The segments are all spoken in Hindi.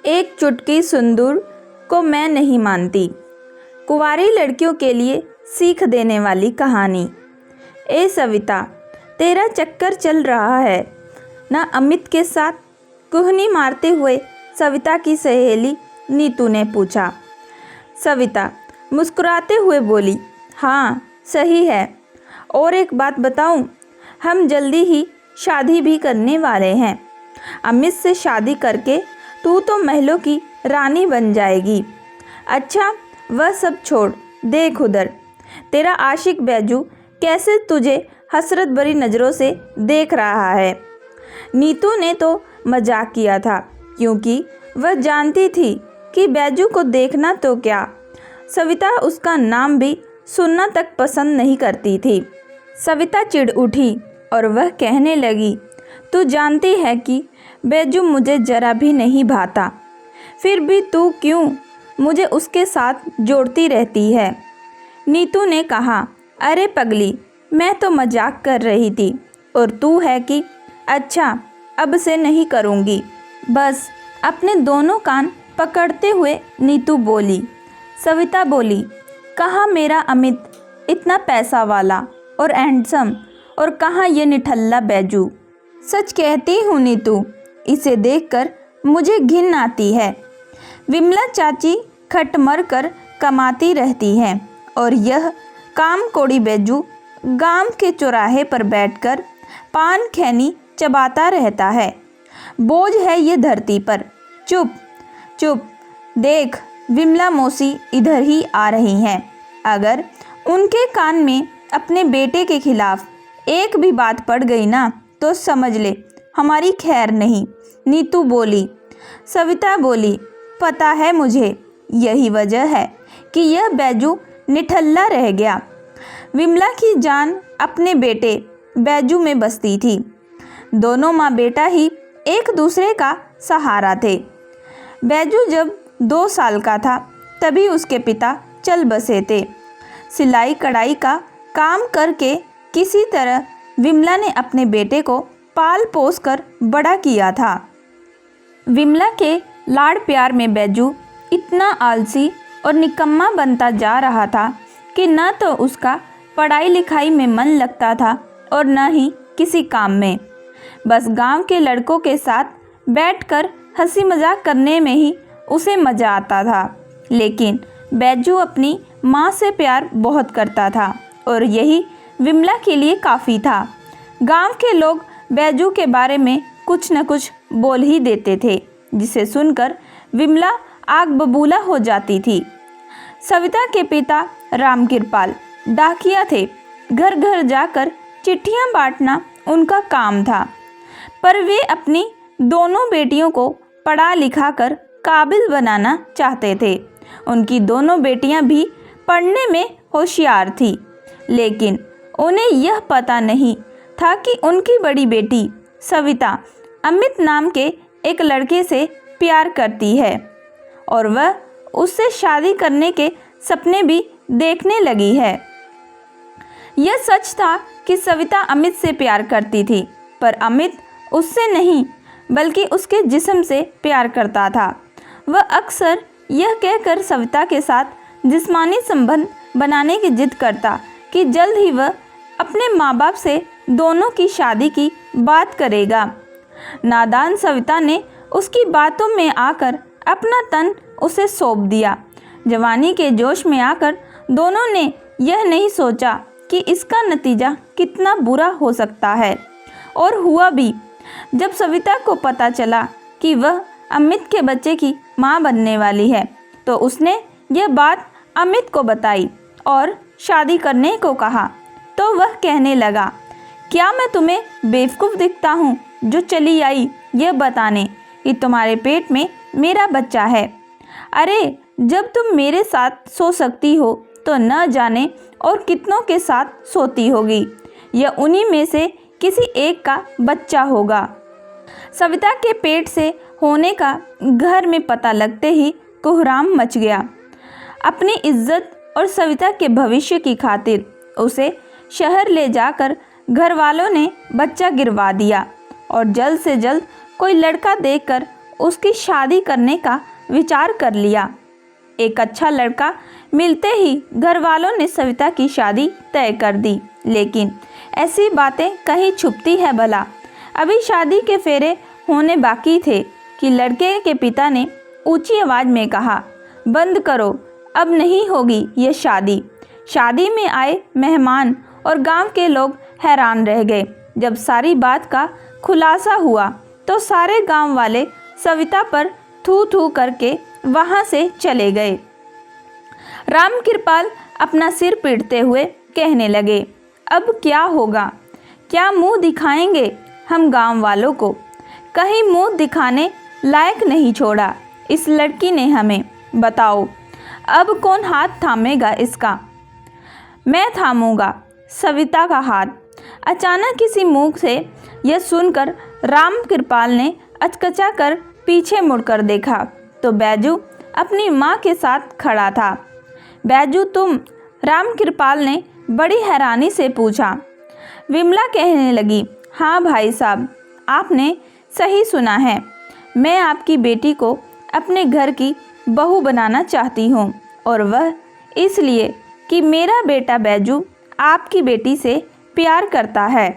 एक चुटकी सिंदूर को मैं नहीं मानती। कुंवारी लड़कियों के लिए सीख देने वाली कहानी। ए सविता, तेरा चक्कर चल रहा है ना अमित के साथ? कुहनी मारते हुए सविता की सहेली नीतू ने पूछा। सविता मुस्कुराते हुए बोली, हाँ सही है। और एक बात बताऊं, हम जल्दी ही शादी भी करने वाले हैं। अमित से शादी करके तू तो महलों की रानी बन जाएगी। अच्छा वह सब छोड़, देख उधर तेरा आशिक बैजू कैसे तुझे हसरत भरी नज़रों से देख रहा है। नीतू ने तो मजाक किया था, क्योंकि वह जानती थी कि बैजू को देखना तो क्या, सविता उसका नाम भी सुनना तक पसंद नहीं करती थी। सविता चिढ़ उठी और वह कहने लगी, तू जानती है कि बैजू मुझे जरा भी नहीं भाता, फिर भी तू क्यों मुझे उसके साथ जोड़ती रहती है। नीतू ने कहा, अरे पगली, मैं तो मजाक कर रही थी, और तू है कि अच्छा अब से नहीं करूँगी। बस अपने दोनों कान पकड़ते हुए नीतू बोली। सविता बोली, कहाँ मेरा अमित इतना पैसा वाला और हैंडसम, और कहाँ ये निठल्ला बैजू। सच कहती हूँ नीतू, इसे देखकर मुझे घिन आती है। विमला चाची खटमर कर कमाती रहती हैं, और यह काम कोड़ी बैजू गांव के चौराहे पर बैठकर पान खैनी चबाता रहता है। बोझ है ये धरती पर। चुप चुप, देख विमला मौसी इधर ही आ रही हैं। अगर उनके कान में अपने बेटे के खिलाफ एक भी बात पड़ गई ना, तो समझ ले हमारी खैर नहीं। नीतू बोली। सविता बोली, पता है मुझे, यही वजह है कि यह बैजू निठल्ला रह गया। विमला की जान अपने बेटे बैजू में बसती थी। दोनों माँ बेटा ही एक दूसरे का सहारा थे। बैजू जब 2 साल का था तभी उसके पिता चल बसे थे। सिलाई कढ़ाई का काम करके किसी तरह विमला ने अपने बेटे को पाल पोस कर बड़ा किया था। विमला के लाड़ प्यार में बैजू इतना आलसी और निकम्मा बनता जा रहा था कि न तो उसका पढ़ाई लिखाई में मन लगता था और न ही किसी काम में। बस गांव के लड़कों के साथ बैठकर हंसी मजाक करने में ही उसे मज़ा आता था। लेकिन बैजू अपनी माँ से प्यार बहुत करता था, और यही विमला के लिए काफ़ी था। गांव के लोग बैजू के बारे में कुछ न कुछ बोल ही देते थे, जिसे सुनकर विमला आग बबूला हो जाती थी। सविता के पिता रामकृपाल डाकिया थे। घर घर जाकर चिट्ठियां बांटना उनका काम था, पर वे अपनी दोनों बेटियों को पढ़ा लिखा कर काबिल बनाना चाहते थे। उनकी दोनों बेटियां भी पढ़ने में होशियार थी, लेकिन उन्हें यह पता नहीं था कि उनकी बड़ी बेटी सविता अमित नाम के एक लड़के से प्यार करती है, और वह उससे शादी करने के सपने भी देखने लगी है। यह सच था कि सविता अमित से प्यार करती थी, पर अमित उससे नहीं बल्कि उसके जिस्म से प्यार करता था। वह अक्सर यह कहकर सविता के साथ जिस्मानी संबंध बनाने की जिद करता कि जल्द ही वह अपने माँ बाप से दोनों की शादी की बात करेगा। नादान सविता ने उसकी बातों में आकर अपना तन उसे सौंप दिया। जवानी के जोश में आकर दोनों ने यह नहीं सोचा कि इसका नतीजा कितना बुरा हो सकता है, और हुआ भी। जब सविता को पता चला कि वह अमित के बच्चे की मां बनने वाली है, तो उसने यह बात अमित को बताई और शादी करने को कहा। तो वह कहने लगा, क्या मैं तुम्हें बेवकूफ़ दिखता हूँ जो चली आई यह बताने कि तुम्हारे पेट में मेरा बच्चा है? अरे जब तुम मेरे साथ सो सकती हो तो न जाने और कितनों के साथ सोती होगी। यह उन्हीं में से किसी एक का बच्चा होगा। सविता के पेट से होने का घर में पता लगते ही कोहराम मच गया। अपनी इज्जत और सविता के भविष्य की खातिर उसे शहर ले जाकर घर वालों ने बच्चा गिरवा दिया, और जल्द से जल्द कोई लड़का देखकर उसकी शादी करने का विचार कर लिया। एक अच्छा लड़का मिलते ही घर वालों ने सविता की शादी तय कर दी। लेकिन ऐसी बातें कहीं छुपती है भला। अभी शादी के फेरे होने बाकी थे कि लड़के के पिता ने ऊंची आवाज़ में कहा, बंद करो, अब नहीं होगी ये शादी। शादी में आए मेहमान और गांव के लोग हैरान रह गए। जब सारी बात का खुलासा हुआ तो सारे गांव वाले सविता पर थू थू करके वहां से चले गए। राम कृपाल अपना सिर पीटते हुए कहने लगे, अब क्या होगा? क्या मुंह दिखाएंगे हम गांव वालों को? कहीं मुंह दिखाने लायक नहीं छोड़ा इस लड़की ने हमें। बताओ अब कौन हाथ थामेगा इसका? मैं थामूंगा सविता का हाथ। अचानक किसी मुंह से यह सुनकर राम कृपाल ने अचकचा कर पीछे मुड़कर देखा तो बैजू अपनी माँ के साथ खड़ा था। बैजू तुम? राम कृपाल ने बड़ी हैरानी से पूछा। विमला कहने लगी, हाँ भाई साहब, आपने सही सुना है। मैं आपकी बेटी को अपने घर की बहू बनाना चाहती हूँ, और वह इसलिए कि मेरा बेटा बैजू आपकी बेटी से प्यार करता है।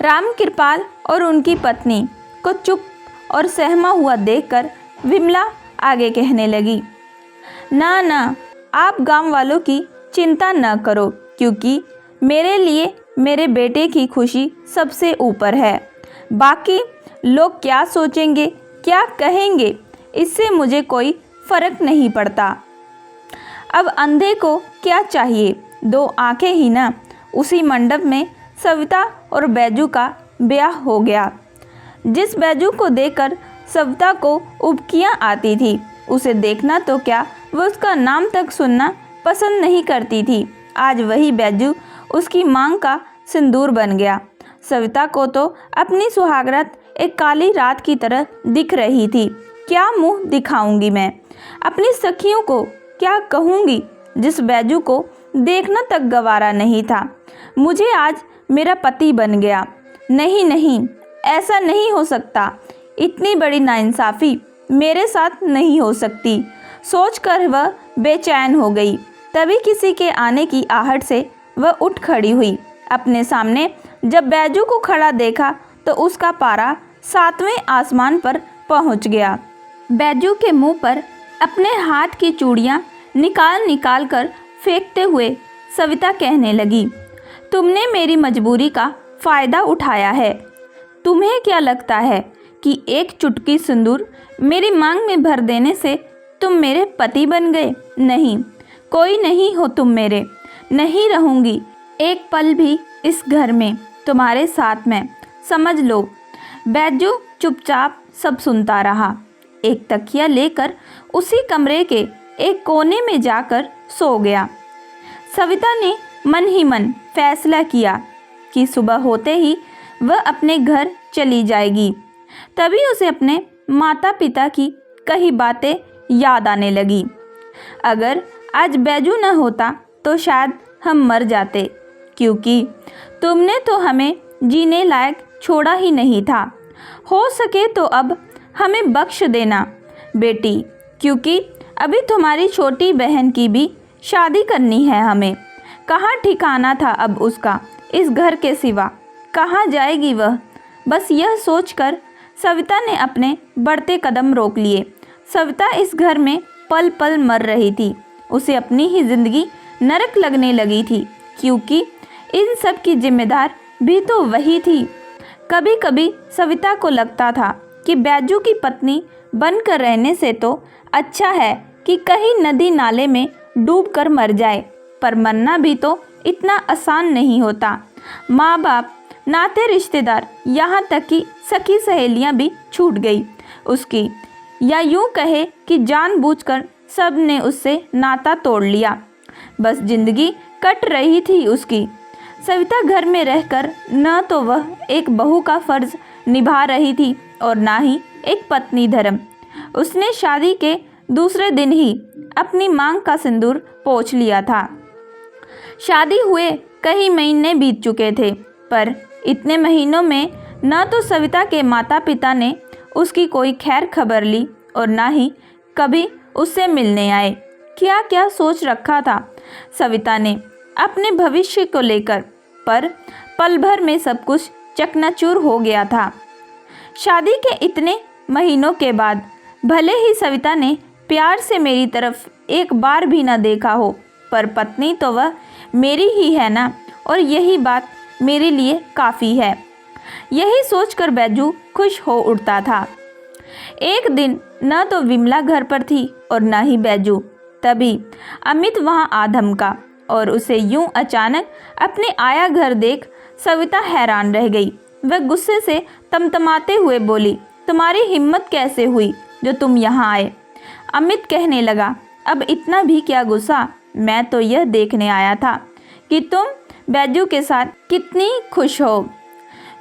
राम कृपाल और उनकी पत्नी को चुप और सहमा हुआ देखकर विमला आगे कहने लगी, ना ना, आप गांव वालों की चिंता न करो, क्योंकि मेरे लिए मेरे बेटे की खुशी सबसे ऊपर है। बाकी लोग क्या सोचेंगे, क्या कहेंगे, इससे मुझे कोई फर्क नहीं पड़ता। अब अंधे को क्या चाहिए, दो आंखें ही ना। उसी मंडप में सविता और बैजू का ब्याह हो गया। जिस बैजू को देखकर सविता को उबकियां आती थी, उसे देखना तो क्या, वह उसका नाम तक सुनना पसंद नहीं करती थी। आज वही बैजू उसकी मांग का सिंदूर बन गया। सविता को तो अपनी सुहागरात एक काली रात की तरह दिख रही थी। क्या मुंह दिखाऊंगी मैं? अपनी सखियों को क्या कहूंगी जिस बैजू को देखना तक गवारा नहीं था? मुझे आज मेरा पति बन गया। नहीं नहीं, ऐसा नहीं हो सकता। इतनी बड़ी नाइंसाफ़ी मेरे साथ नहीं हो सकती। सोचकर वह बेचैन हो गई। तभी किसी के आने की आहट से वह उठ खड़ी हुई। अपने सामने जब बैजू को खड़ा देखा तो उसका पारा 7वें आसमान पर पहुंच गया। बैजू के मुंह पर अपने हाथ की चूड़ियां निकाल निकाल कर फेंकते हुए सविता कहने लगी, तुमने मेरी मजबूरी का फ़ायदा उठाया है। तुम्हें क्या लगता है कि एक चुटकी सिंदूर मेरी मांग में भर देने से तुम मेरे पति बन गए? नहीं, कोई नहीं हो तुम मेरे। नहीं रहूँगी एक पल भी इस घर में तुम्हारे साथ में, समझ लो। बैजू चुपचाप सब सुनता रहा। एक तकिया लेकर उसी कमरे के एक कोने में जाकर सो गया। सविता ने मन ही मन फैसला किया कि सुबह होते ही वह अपने घर चली जाएगी। तभी उसे अपने माता पिता की कई बातें याद आने लगी। अगर आज बैजू न होता तो शायद हम मर जाते, क्योंकि तुमने तो हमें जीने लायक छोड़ा ही नहीं था। हो सके तो अब हमें बख्श देना बेटी, क्योंकि अभी तुम्हारी छोटी बहन की भी शादी करनी है हमें। कहाँ ठिकाना था अब उसका इस घर के सिवा? कहाँ जाएगी वह? बस यह सोचकर सविता ने अपने बढ़ते कदम रोक लिए। सविता इस घर में पल पल मर रही थी। उसे अपनी ही जिंदगी नरक लगने लगी थी, क्योंकि इन सब की जिम्मेदार भी तो वही थी। कभी कभी सविता को लगता था कि बैजू की पत्नी बनकर रहने से तो अच्छा है कि कहीं नदी नाले में डूबकर मर जाए, पर मरना भी तो इतना आसान नहीं होता। माँ बाप, नाते रिश्तेदार, यहाँ तक कि सखी सहेलियाँ भी छूट गई उसकी, या यूँ कहे कि जानबूझकर सब ने उससे नाता तोड़ लिया। बस जिंदगी कट रही थी उसकी। सविता घर में रहकर न तो वह एक बहू का फर्ज निभा रही थी और ना ही एक पत्नी धर्म। उसने शादी के दूसरे दिन ही अपनी मांग का सिंदूर पोंछ लिया था। शादी हुए कई महीने बीत चुके थे, पर इतने महीनों में न तो सविता के माता पिता ने उसकी कोई खैर खबर ली और ना ही कभी उससे मिलने आए। क्या क्या सोच रखा था सविता ने अपने भविष्य को लेकर, पर पल भर में सब कुछ चकनाचूर हो गया था। शादी के इतने महीनों के बाद भले ही सविता ने प्यार से मेरी तरफ एक बार भी न देखा हो, पर पत्नी तो वह मेरी ही है ना, और यही बात मेरे लिए काफ़ी है। यही सोचकर बैजू खुश हो उठता था। एक दिन न तो विमला घर पर थी और न ही बैजू। तभी अमित वहाँ आ धमका और उसे यूं अचानक अपने आया घर देख सविता हैरान रह गई। वह गुस्से से तमतमाते हुए बोली, तुम्हारी हिम्मत कैसे हुई जो तुम यहाँ आए? अमित कहने लगा, अब इतना भी क्या गुस्सा, मैं तो यह देखने आया था कि तुम बैजू के साथ कितनी खुश हो।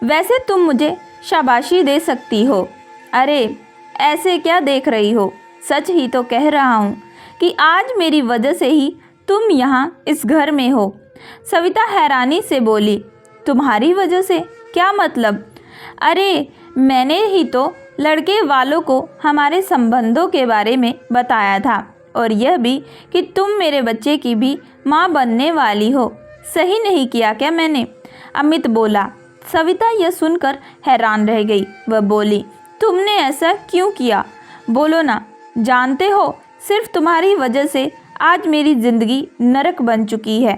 वैसे तुम मुझे शाबाशी दे सकती हो। अरे ऐसे क्या देख रही हो, सच ही तो कह रहा हूँ कि आज मेरी वजह से ही तुम यहाँ इस घर में हो। सविता हैरानी से बोली, तुम्हारी वजह से? क्या मतलब? अरे मैंने ही तो लड़के वालों को हमारे संबंधों के बारे में बताया था, और यह भी कि तुम मेरे बच्चे की भी माँ बनने वाली हो। सही नहीं किया क्या मैंने? अमित बोला। सविता यह सुनकर हैरान रह गई। वह बोली, तुमने ऐसा क्यों किया? बोलो ना। जानते हो, सिर्फ तुम्हारी वजह से आज मेरी ज़िंदगी नरक बन चुकी है।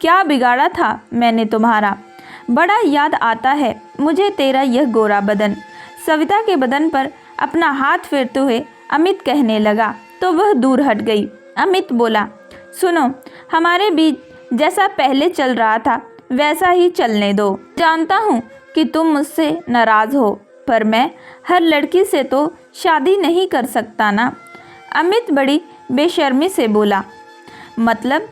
क्या बिगाड़ा था मैंने तुम्हारा? बड़ा याद आता है मुझे तेरा यह गोरा बदन। सविता के बदन पर अपना हाथ फेरते हुए अमित कहने लगा तो वह दूर हट गई। अमित बोला, सुनो, हमारे बीच जैसा पहले चल रहा था वैसा ही चलने दो। जानता हूँ कि तुम मुझसे नाराज़ हो, पर मैं हर लड़की से तो शादी नहीं कर सकता ना। अमित बड़ी बेशर्मी से बोला, मतलब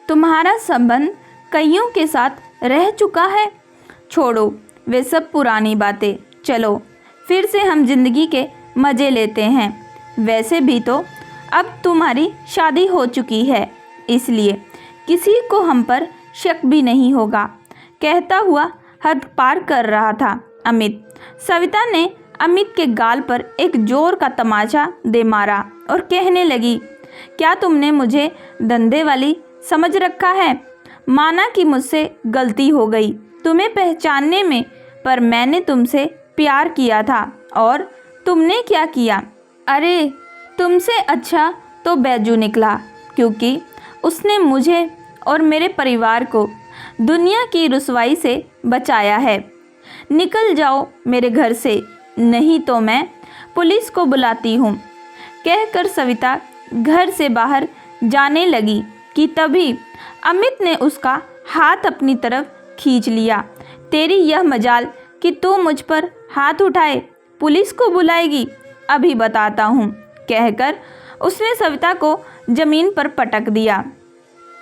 तुम्हारा संबंध कईयों के साथ रह चुका है? छोड़ो वे सब पुरानी बातें, चलो फिर से हम जिंदगी के मज़े लेते हैं। वैसे भी तो अब तुम्हारी शादी हो चुकी है, इसलिए किसी को हम पर शक भी नहीं होगा। कहता हुआ हद पार कर रहा था अमित। सविता ने अमित के गाल पर एक जोर का तमाचा दे मारा और कहने लगी, क्या तुमने मुझे धंधे वाली समझ रखा है? माना कि मुझसे गलती हो गई तुम्हें पहचानने में, पर मैंने तुमसे प्यार किया था और तुमने क्या किया? अरे तुमसे अच्छा तो बैजू निकला, क्योंकि उसने मुझे और मेरे परिवार को दुनिया की रुसवाई से बचाया है। निकल जाओ मेरे घर से, नहीं तो मैं पुलिस को बुलाती हूँ। कहकर सविता घर से बाहर जाने लगी कि तभी अमित ने उसका हाथ अपनी तरफ खींच लिया। तेरी यह मजाल कि तू मुझ पर हाथ उठाए, पुलिस को बुलाएगी? अभी बताता हूँ, कहकर उसने सविता को जमीन पर पटक दिया।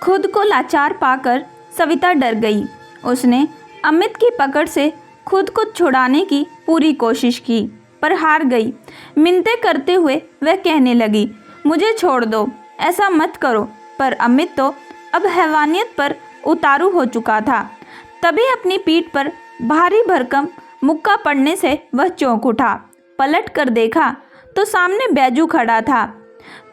खुद को लाचार पाकर सविता डर गई। उसने अमित की पकड़ से खुद को छुड़ाने की पूरी कोशिश की, पर हार गई। मिन्नतें करते हुए वह कहने लगी, मुझे छोड़ दो, ऐसा मत करो। पर अमित तो अब हैवानियत पर उतारू हो चुका था। तभी अपनी पीठ पर भारी भरकम मुक्का पड़ने से वह चौंक उठा। पलट कर देखा तो सामने बैजू खड़ा था।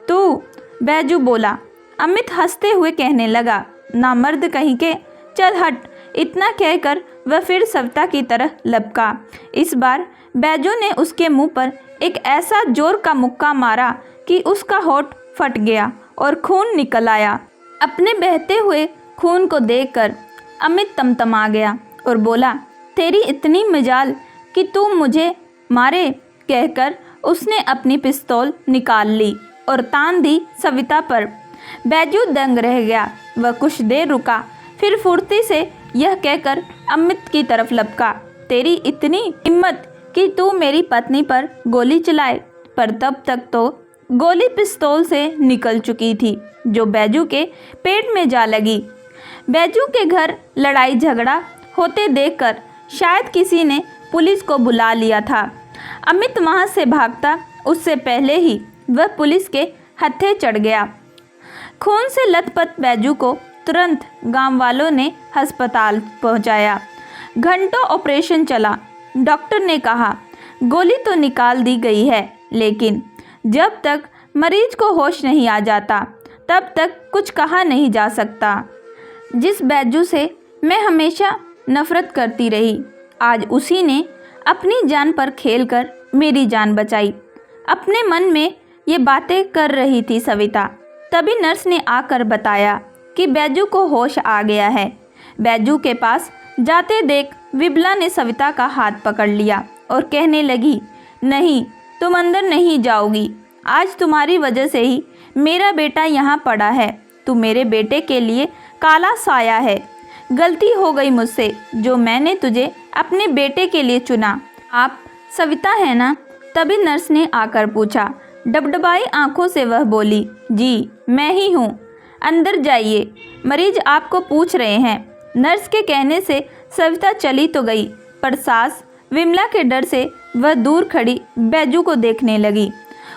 तू? बैजू बोला। अमित हंसते हुए कहने लगा, नामर्द कहीं के, चल हट। इतना कहकर वह फिर सविता की तरह लपका। इस बार बैजू ने उसके मुंह पर एक ऐसा जोर का मुक्का मारा कि उसका होठ फट गया और खून निकल आया। अपने बहते हुए खून को देखकर अमित तमतमा गया और बोला, तेरी इतनी मजाल कि तू मुझे मारे? कहकर उसने अपनी पिस्तौल निकाल ली और तान दी सविता पर। बैजू दंग रह गया। वह कुछ देर रुका, फिर फुर्ती से यह कहकर अमित की तरफ लपका, तेरी इतनी हिम्मत कि तू मेरी पत्नी पर गोली चलाए? पर तब तक तो गोली पिस्तौल से निकल चुकी थी, जो बैजू के पेट में जा लगी। बैजू के घर लड़ाई झगड़ा होते देखकर शायद किसी ने पुलिस को बुला लिया था। अमित वहां से भागता उससे पहले ही वह पुलिस के हत्थे चढ़ गया। खून से लथपथ बैजू को तुरंत गांव वालों ने अस्पताल पहुंचाया। घंटों ऑपरेशन चला। डॉक्टर ने कहा गोली तो निकाल दी गई है, लेकिन जब तक मरीज को होश नहीं आ जाता तब तक कुछ कहा नहीं जा सकता। जिस बैजू से मैं हमेशा नफ़रत करती रही, आज उसी ने अपनी जान पर खेलकर मेरी जान बचाई। अपने मन में ये बातें कर रही थी सविता। तभी नर्स ने आकर बताया कि बैजू को होश आ गया है। बैजू के पास जाते देख विमला ने सविता का हाथ पकड़ लिया और कहने लगी, नहीं, तुम अंदर नहीं जाओगी। आज तुम्हारी वजह से ही मेरा बेटा यहाँ पड़ा है। तू मेरे बेटे के लिए काला साया है। गलती हो गई मुझसे जो मैंने तुझे अपने बेटे के लिए चुना। आप सविता है ना? तभी नर्स ने आकर पूछा। डबडबाई आंखों से वह बोली, जी मैं ही हूँ। अंदर जाइए, मरीज आपको पूछ रहे हैं। नर्स के कहने से सविता चली तो गई, पर सास विमला के डर से वह दूर खड़ी बैजू को देखने लगी।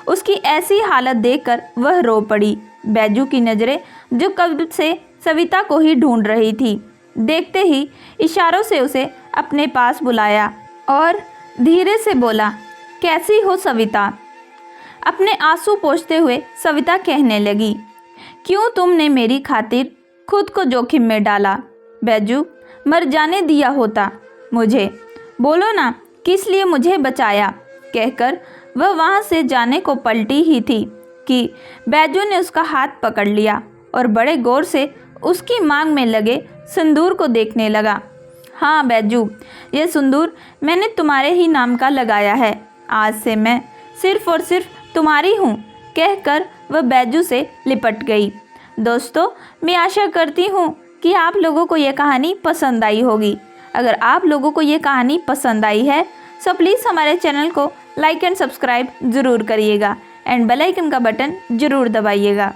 उसकी ऐसी हालत देखकर वह रो पड़ी। बैजू की नज़रें जो कब से सविता को ही ढूंढ रही थी, देखते ही इशारों से उसे अपने पास बुलाया और धीरे से बोला, कैसी हो सविता? अपने आंसू पोंछते हुए सविता कहने लगी, क्यों तुमने मेरी खातिर खुद को जोखिम में डाला? बैजू मर जाने दिया होता मुझे। बोलो ना, किस लिए मुझे बचाया? कहकर वह वहाँ से जाने को पलटी ही थी कि बैजू ने उसका हाथ पकड़ लिया और बड़े गौर से उसकी मांग में लगे सिंदूर को देखने लगा। हाँ बैजू, ये सिंदूर मैंने तुम्हारे ही नाम का लगाया है। आज से मैं सिर्फ और सिर्फ तुम्हारी हूँ। कहकर वह बैजू से लिपट गई। दोस्तों, मैं आशा करती हूँ कि आप लोगों को ये कहानी पसंद आई होगी। अगर आप लोगों को ये कहानी पसंद आई है तो प्लीज़ हमारे चैनल को लाइक एंड सब्सक्राइब ज़रूर करिएगा एंड बेल आइकन का बटन ज़रूर दबाइएगा।